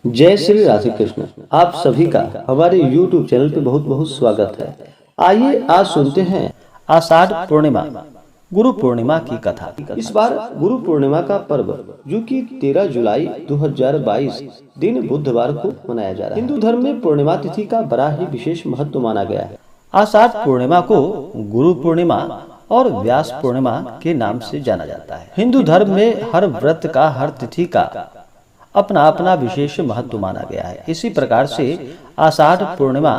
जय श्री राधे कृष्ण। आप सभी का हमारे YouTube चैनल पे बहुत बहुत स्वागत है। आइए आज सुनते हैं आषाढ़ पूर्णिमा गुरु पूर्णिमा की कथा। इस बार गुरु पूर्णिमा का पर्व जो कि 13 जुलाई 2022 दिन बुधवार को मनाया जा रहा है। हिंदू धर्म में पूर्णिमा तिथि का बड़ा ही विशेष महत्व माना गया है। आषाढ़ पूर्णिमा को गुरु पूर्णिमा और व्यास पूर्णिमा के नाम से जाना जाता है। हिंदू धर्म में हर व्रत का, हर तिथि का अपना अपना विशेष महत्व माना गया है। इसी प्रकार से आषाढ़ पूर्णिमा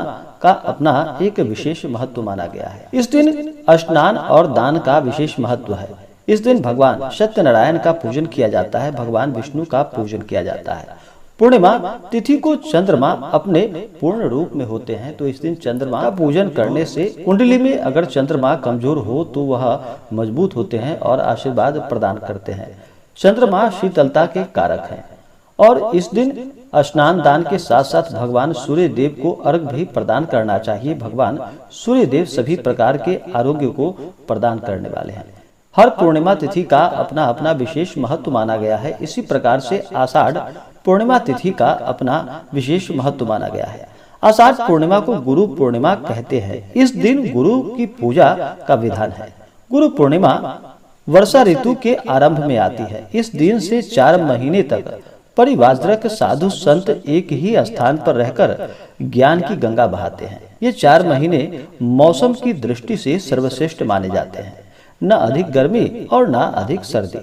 का अपना एक विशेष महत्व माना गया है। इस दिन स्नान और दान का विशेष महत्व है। इस दिन भगवान सत्यनारायण का पूजन किया जाता है, भगवान विष्णु का पूजन किया जाता है। पूर्णिमा तिथि को चंद्रमा अपने पूर्ण रूप में होते हैं, तो इस दिन चंद्रमा का पूजन करने से कुंडली में अगर चंद्रमा कमजोर हो तो वह मजबूत होते हैं और आशीर्वाद प्रदान करते हैं। चंद्रमा शीतलता के कारक हैं और इस दिन स्नान दान के साथ साथ भगवान सूर्य देव को अर्घ्य भी प्रदान करना चाहिए। भगवान सूर्य देव सभी प्रकार के आरोग्य को प्रदान करने वाले हैं। हर पूर्णिमा तिथि का अपना अपना विशेष महत्व माना गया है। इसी प्रकार से आषाढ़ पूर्णिमा तिथि का अपना विशेष महत्व माना गया है। आषाढ़ पूर्णिमा को गुरु पूर्णिमा कहते हैं। इस दिन गुरु की पूजा का विधान है। गुरु पूर्णिमा वर्षा ऋतु के आरंभ में आती है। इस दिन से 4 महीने तक परिव्राजक साधु संत एक ही स्थान पर रहकर ज्ञान की गंगा बहाते हैं। ये 4 महीने मौसम की दृष्टि से सर्वश्रेष्ठ माने जाते हैं। न अधिक गर्मी और न अधिक सर्दी,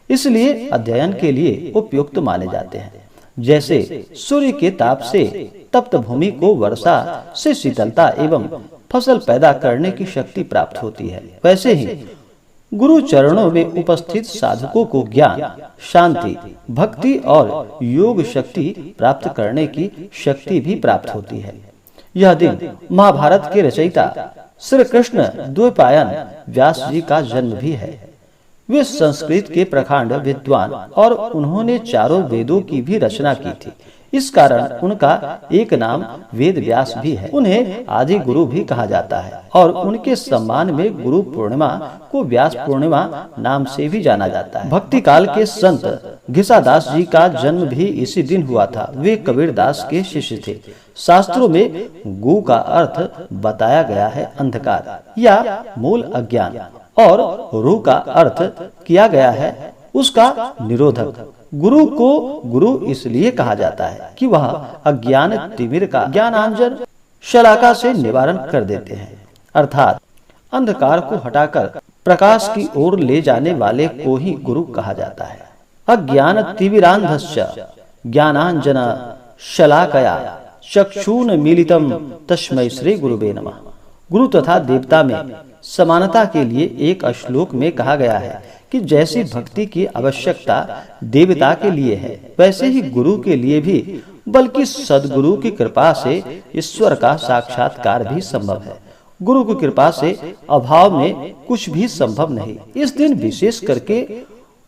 इसलिए अध्ययन के लिए उपयुक्त माने जाते हैं। जैसे सूर्य के ताप से तप्त भूमि को वर्षा से शीतलता एवं फसल पैदा करने की शक्ति प्राप्त होती है, वैसे ही गुरु चरणों में उपस्थित साधकों को ज्ञान, शांति, भक्ति और योग शक्ति प्राप्त करने की शक्ति भी प्राप्त होती है। यह दिन महाभारत के रचयिता श्री कृष्ण द्वैपायन व्यास जी का जन्म भी है। वे संस्कृत के प्रखंड विद्वान और उन्होंने चारों वेदों की भी रचना की थी। इस कारण उनका एक नाम वेद व्यास भी है। उन्हें आदि गुरु भी कहा जाता है और उनके सम्मान में गुरु पूर्णिमा को व्यास पूर्णिमा नाम से भी जाना जाता है। भक्ति काल के संत घिसादास जी का जन्म भी इसी दिन हुआ था। वे कबीरदास के शिष्य थे। शास्त्रों में गु का अर्थ बताया गया है अंधकार या मूल अज्ञान और रू का अर्थ किया गया है उसका निरोधक। गुरु को गुरु इसलिए कहा जाता है कि वह अज्ञान तिमिर का ज्ञानांजन शलाका से निवारण कर देते हैं, अर्थात अंधकार को हटाकर प्रकाश की ओर ले जाने वाले को ही गुरु कहा जाता है। अज्ञान तिमिरांधस्य ज्ञानांजन शलाकया चक्षुन मिलितम तस्मै श्री गुरुवे नमः। गुरु तथा देवता में समानता के लिए एक श्लोक में कहा गया है कि जैसी भक्ति की आवश्यकता देवता के लिए है, वैसे ही गुरु के लिए भी, बल्कि सद्गुरु की कृपा से ईश्वर का साक्षात्कार भी संभव है। गुरु की कृपा से अभाव में कुछ भी संभव नहीं। इस दिन विशेष करके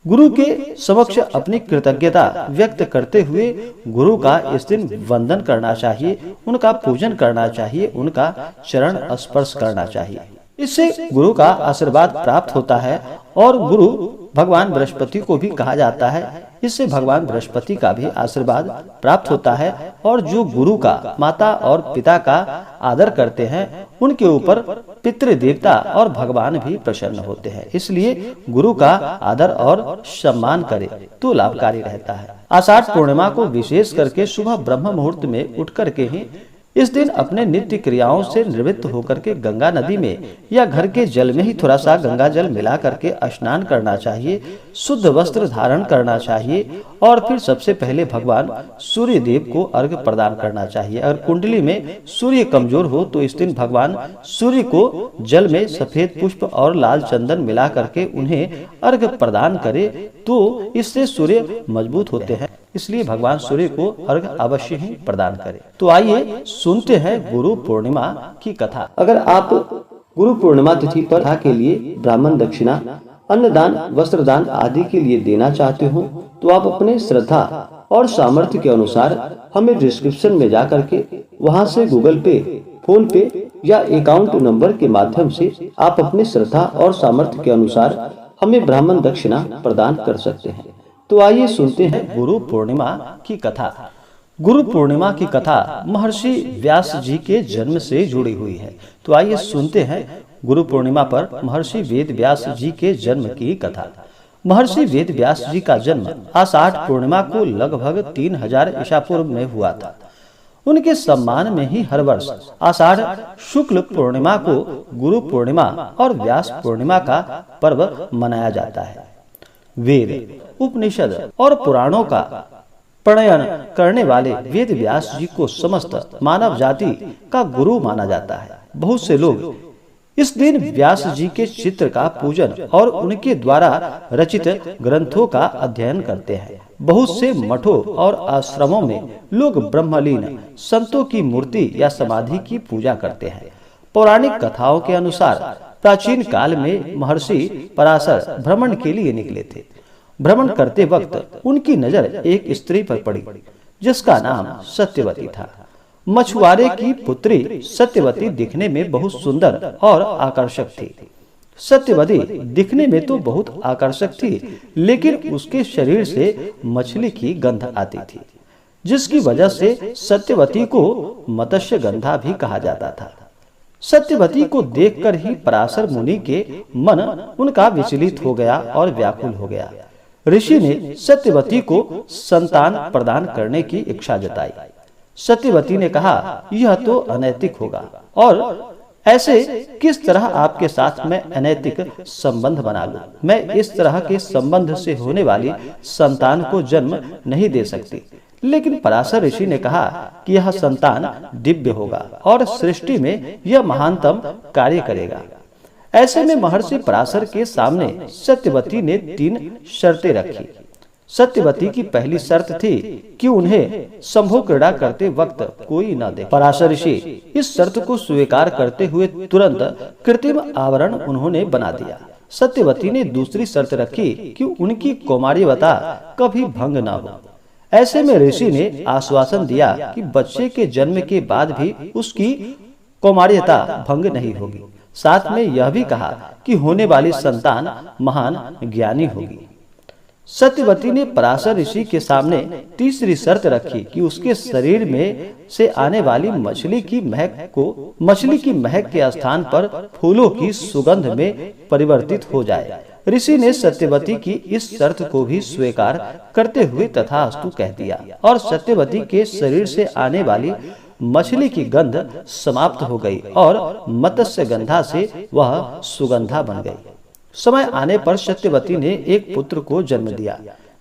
गुरु के समक्ष अपनी कृतज्ञता व्यक्त करते हुए गुरु का इस दिन वंदन करना चाहिए, उनका पूजन करना चाहिए, उनका चरण स्पर्श करना चाहिए। इससे गुरु का आशीर्वाद प्राप्त होता है और गुरु भगवान बृहस्पति को भी कहा जाता है। इससे भगवान बृहस्पति का भी आशीर्वाद प्राप्त होता है और जो गुरु का, माता और पिता का आदर करते हैं उनके ऊपर पितृ देवता और भगवान भी प्रसन्न होते हैं। इसलिए गुरु का आदर और सम्मान करे तो लाभकारी रहता है। आषाढ़ पूर्णिमा को विशेष करके सुबह ब्रह्म मुहूर्त में उठ करके ही इस दिन अपने नित्य क्रियाओं से निवृत्त होकर के गंगा नदी में या घर के जल में ही थोड़ा सा गंगा जल मिला करके स्नान करना चाहिए, शुद्ध वस्त्र धारण करना चाहिए और फिर सबसे पहले भगवान सूर्य देव को अर्घ्य प्रदान करना चाहिए। अगर कुंडली में सूर्य कमजोर हो तो इस दिन भगवान सूर्य को जल में सफेद पुष्प और लाल चंदन मिला करके उन्हें अर्घ्य प्रदान करे तो इससे सूर्य मजबूत होते हैं। इसलिए भगवान सूर्य को अर्घ्य अवश्य ही प्रदान करें। तो आइए सुनते हैं गुरु पूर्णिमा की कथा। अगर आप गुरु पूर्णिमा तिथि पर कथा के लिए ब्राह्मण दक्षिणा, अन्नदान, वस्त्रदान आदि के लिए देना चाहते हो तो आप अपने श्रद्धा और सामर्थ्य के अनुसार हमें डिस्क्रिप्शन में जा करके वहां से गूगल पे, फोन पे या अकाउंट नंबर के माध्यम से आप अपने श्रद्धा और सामर्थ्य के अनुसार हमें ब्राह्मण दक्षिणा प्रदान कर सकते हैं। तो आइए सुनते हैं गुरु पूर्णिमा की कथा। गुरु पूर्णिमा की कथा महर्षि व्यास जी के जन्म से जुड़ी हुई है। तो आइए सुनते हैं गुरु पूर्णिमा पर महर्षि वेद व्यास जी के जन्म की कथा। महर्षि वेद व्यास जी का जन्म आषाढ़ पूर्णिमा को लगभग 3000 ईसा पूर्व में हुआ था। उनके सम्मान में ही हर वर्ष आषाढ़ शुक्ल पूर्णिमा को गुरु पूर्णिमा और व्यास पूर्णिमा का पर्व मनाया जाता है। वेद, उपनिषद और पुराणों का प्रणयन करने वाले वेद व्यास जी को समस्त मानव जाति का गुरु माना जाता है। बहुत से लोग इस दिन व्यास जी के चित्र का पूजन और उनके द्वारा रचित ग्रंथों का अध्ययन करते हैं। बहुत से मठों और आश्रमों में लोग ब्रह्मलीन संतों की मूर्ति या समाधि की पूजा करते हैं। पौराणिक कथाओं के अनुसार प्राचीन काल में महर्षि पराशर भ्रमण के लिए निकले थे। भ्रमण करते वक्त उनकी नजर एक स्त्री पर पड़ी जिसका नाम सत्यवती था। मछुआरे की पुत्री सत्यवती दिखने में बहुत सुंदर और आकर्षक थी। सत्यवती दिखने में तो बहुत आकर्षक थी, लेकिन उसके शरीर से मछली की गंध आती थी, जिसकी वजह से सत्यवती को मत्स्य गंधा भी कहा जाता था। सत्यवती को देखकर ही पराशर मुनि के मन उनका विचलित हो गया और व्याकुल हो गया। ऋषि ने सत्यवती को संतान प्रदान करने की इच्छा जताई। सत्यवती ने कहा, यह तो अनैतिक होगा और ऐसे किस तरह आपके साथ मैं अनैतिक संबंध बना लूं? मैं इस तरह के संबंध से होने वाली संतान को जन्म नहीं दे सकती। लेकिन पराशर ऋषि ने कहा कि यह संतान दिव्य होगा और सृष्टि में यह महानतम कार्य करेगा। ऐसे में महर्षि पराशर के सामने सत्यवती ने 3 शर्तें रखी। सत्यवती की पहली शर्त थी कि उन्हें संभोग क्रीड़ा करते वक्त कोई न दे। पराशर ऋषि इस शर्त को स्वीकार करते हुए तुरंत कृत्रिम आवरण उन्होंने बना दिया। सत्यवती ने दूसरी शर्त रखी कि उनकी कौमार्यवता कभी भंग न हो। ऐसे में ऋषि ने आश्वासन दिया कि बच्चे के जन्म के बाद भी उसकी कौमार्यता भंग नहीं होगी। साथ में यह भी कहा कि होने वाली संतान महान ज्ञानी होगी। सत्यवती ने पराशर ऋषि के सामने तीसरी शर्त रखी कि उसके शरीर में से आने वाली मछली की महक के स्थान पर फूलों की सुगंध में परिवर्तित हो जाए। ऋषि ने सत्यवती की इस शर्त को भी स्वीकार करते हुए तथास्तु कह दिया और सत्यवती के शरीर से आने वाली मछली की गंध समाप्त हो गई और मत्स्य गंधा से वह सुगंधा बन गई। समय आने पर सत्यवती ने एक पुत्र को जन्म दिया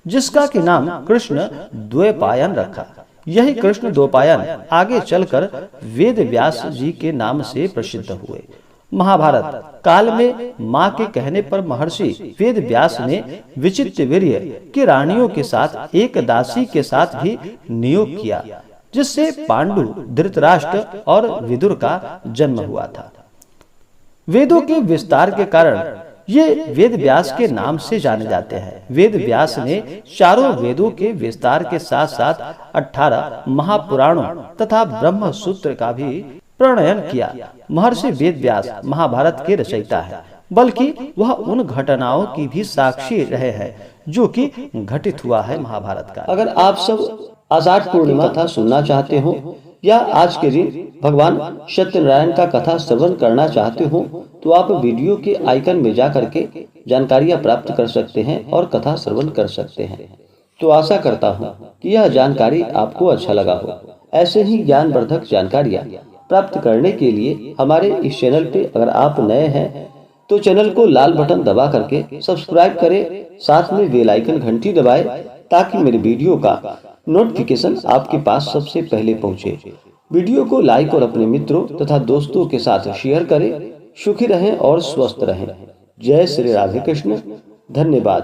जिसका के नाम कृष्ण द्वैपायन रखा। यही कृष्ण द्वैपायन आगे चलकर वेद व्यास जी के नाम से प्रसिद्ध हुए। महाभारत काल में मां के कहने पर महर्षि वेद व्यास ने विचित्र वीर्य की रानियों के साथ एक दासी के साथ भी नियोग किया, जिससे पांडु, धृतराष्ट्र और विदुर का जन्म हुआ था। वेदों के विस्तार के कारण ये वेद व्यास के नाम से जाने जाते हैं। वेद व्यास ने चारों वेदों के विस्तार के साथ साथ 18 महापुराणों तथा ब्रह्म सूत्र का भी प्रणयन किया। महर्षि वेद व्यास महाभारत के रचयिता है, बल्कि वह उन घटनाओं की भी साक्षी रहे हैं जो कि घटित हुआ है महाभारत का। अगर आप सब आषाढ़ पूर्णिमा कथा सुनना चाहते हो या आज के दिन भगवान सत्यनारायण का कथा श्रवण करना चाहते हो तो आप वीडियो के आइकन में जा करके जानकारियां प्राप्त कर सकते हैं और कथा श्रवण कर सकते हैं। तो आशा करता हूं कि यह जानकारी आपको अच्छा लगा हो। ऐसे ही ज्ञानवर्धक जानकारियां प्राप्त करने के लिए हमारे इस चैनल पे अगर आप नए हैं तो चैनल को लाल बटन दबा करके सब्सक्राइब करें, साथ में बेल आइकन घंटी दबाएं ताकि मेरे वीडियो का नोटिफिकेशन आपके पास सबसे पहले पहुंचे। वीडियो को लाइक और अपने मित्रों तथा दोस्तों के साथ शेयर करें। सुखी रहें और स्वस्थ रहें। जय श्री राधे कृष्ण। धन्यवाद।